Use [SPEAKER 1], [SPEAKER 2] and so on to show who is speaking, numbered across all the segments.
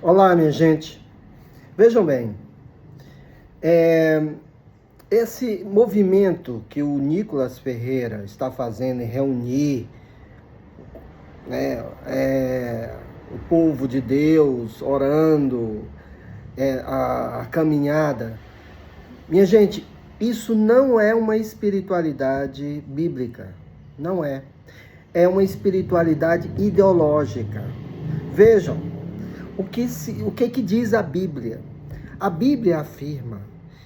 [SPEAKER 1] Olá, minha gente. Vejam bem, esse movimento que o Nicolas Ferreira está fazendo em reunir, né, o povo de Deus, orando, a caminhada. Minha gente, isso não é uma espiritualidade bíblica. Não é. É uma espiritualidade ideológica. Vejam, o que diz a Bíblia? A Bíblia afirma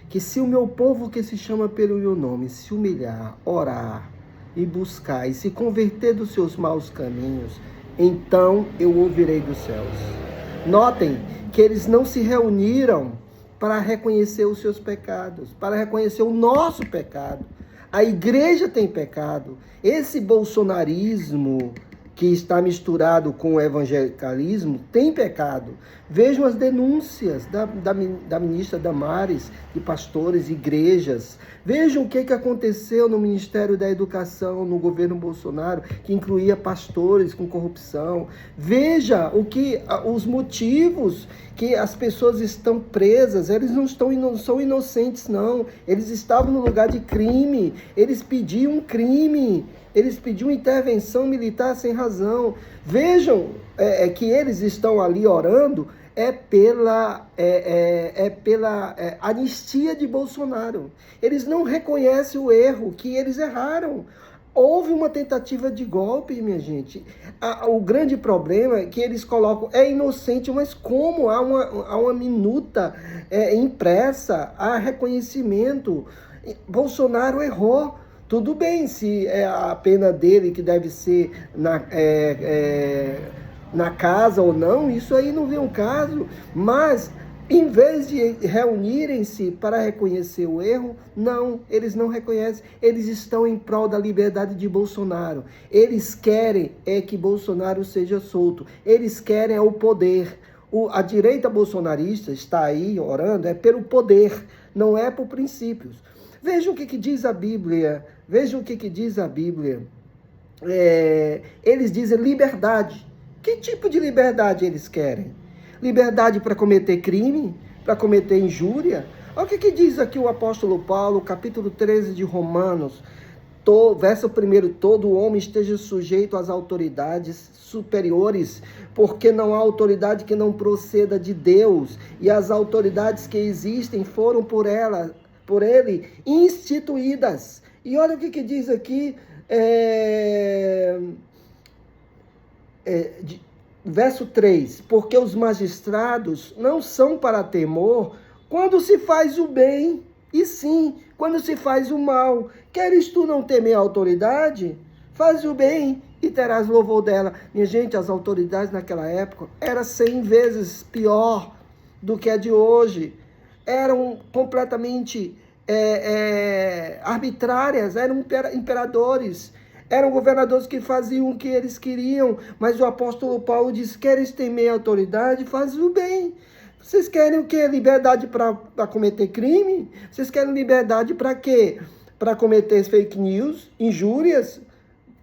[SPEAKER 1] que se o meu povo que se chama pelo meu nome se humilhar, orar e buscar e se converter dos seus maus caminhos, então eu ouvirei dos céus. Notem que eles não se reuniram para reconhecer os seus pecados, para reconhecer o nosso pecado. A igreja tem pecado. Esse bolsonarismo que está misturado com o evangelicalismo tem pecado. Vejam as denúncias da ministra Damares, de pastores, igrejas. Vejam o que aconteceu no Ministério da Educação, no governo Bolsonaro, que incluía pastores com corrupção. Veja os motivos que as pessoas estão presas. Eles não são inocentes, não. Eles estavam no lugar de crime. Eles pediam crime. Eles pediam intervenção militar sem razão. Vejam que eles estão ali orando pela anistia de Bolsonaro. Eles não reconhecem o erro, que eles erraram. Houve uma tentativa de golpe, minha gente. O grande problema é que eles colocam, é inocente, mas como? Há uma minuta impressa, há reconhecimento. Bolsonaro errou. Tudo bem se é a pena dele que deve ser na casa ou não, isso aí não vem um caso, mas em vez de reunirem-se para reconhecer o erro, não, eles não reconhecem, eles estão em prol da liberdade de Bolsonaro, eles querem que Bolsonaro seja solto, eles querem o poder. A direita bolsonarista está aí orando pelo poder, não é por princípios. Vejam o que diz a Bíblia. Vejam o que diz a Bíblia. Eles dizem liberdade. Que tipo de liberdade eles querem? Liberdade para cometer crime? Para cometer injúria? Olha o que diz aqui o apóstolo Paulo, capítulo 13 de Romanos. Verso 1, todo homem esteja sujeito às autoridades superiores, porque não há autoridade que não proceda de Deus, e as autoridades que existem foram por ele instituídas. E olha o que diz aqui, verso 3, porque os magistrados não são para temor quando se faz o bem, e sim quando se faz o mal. Queres tu não temer a autoridade? Faz o bem e terás louvor dela. Minha gente, as autoridades naquela época eram 100 vezes pior do que a de hoje. Eram completamente arbitrárias, eram imperadores, eram governadores que faziam o que eles queriam, mas o apóstolo Paulo diz, queres temer a autoridade? Faz o bem. Vocês querem o quê? Liberdade para cometer crime? Vocês querem liberdade para quê? Para cometer fake news, injúrias,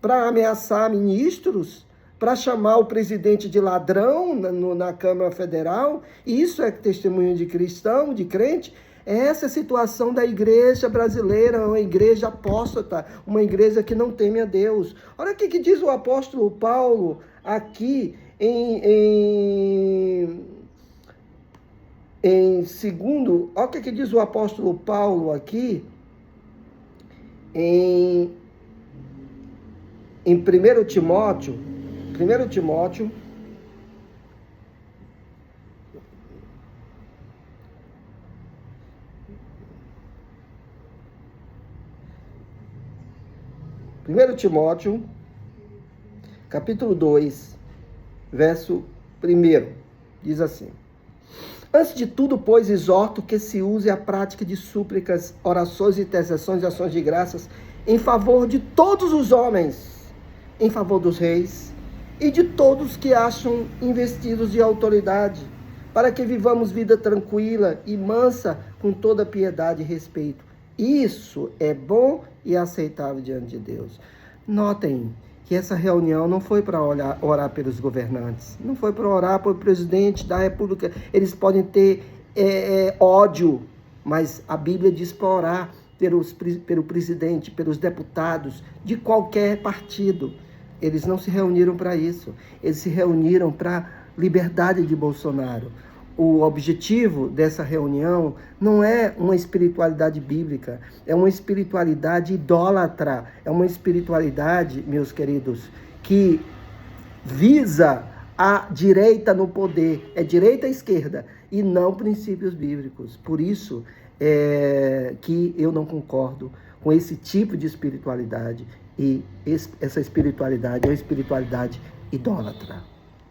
[SPEAKER 1] para ameaçar ministros, para chamar o presidente de ladrão na Câmara Federal? Isso é testemunho de cristão, de crente? Essa é a situação da igreja brasileira, uma igreja apóstata, uma igreja que não teme a Deus. Olha o que diz o apóstolo Paulo aqui olha o que diz o apóstolo Paulo aqui em 1 Timóteo, 1 Timóteo, capítulo 2, verso 1, diz assim: antes de tudo, pois, exorto que se use a prática de súplicas, orações, intercessões e ações de graças em favor de todos os homens, em favor dos reis e de todos que acham investidos de autoridade, para que vivamos vida tranquila e mansa com toda piedade e respeito. Isso é bom e aceitável diante de Deus. Notem que essa reunião não foi para orar pelos governantes, não foi para orar pelo presidente da República. Eles podem ter ódio, mas a Bíblia diz para orar pelo presidente, pelos deputados de qualquer partido. Eles não se reuniram para isso, eles se reuniram para a liberdade de Bolsonaro. O objetivo dessa reunião não é uma espiritualidade bíblica, é uma espiritualidade idólatra, é uma espiritualidade, meus queridos, que visa a direita no poder, é direita e esquerda, e não princípios bíblicos. Por isso que eu não concordo com esse tipo de espiritualidade, e essa espiritualidade é uma espiritualidade idólatra.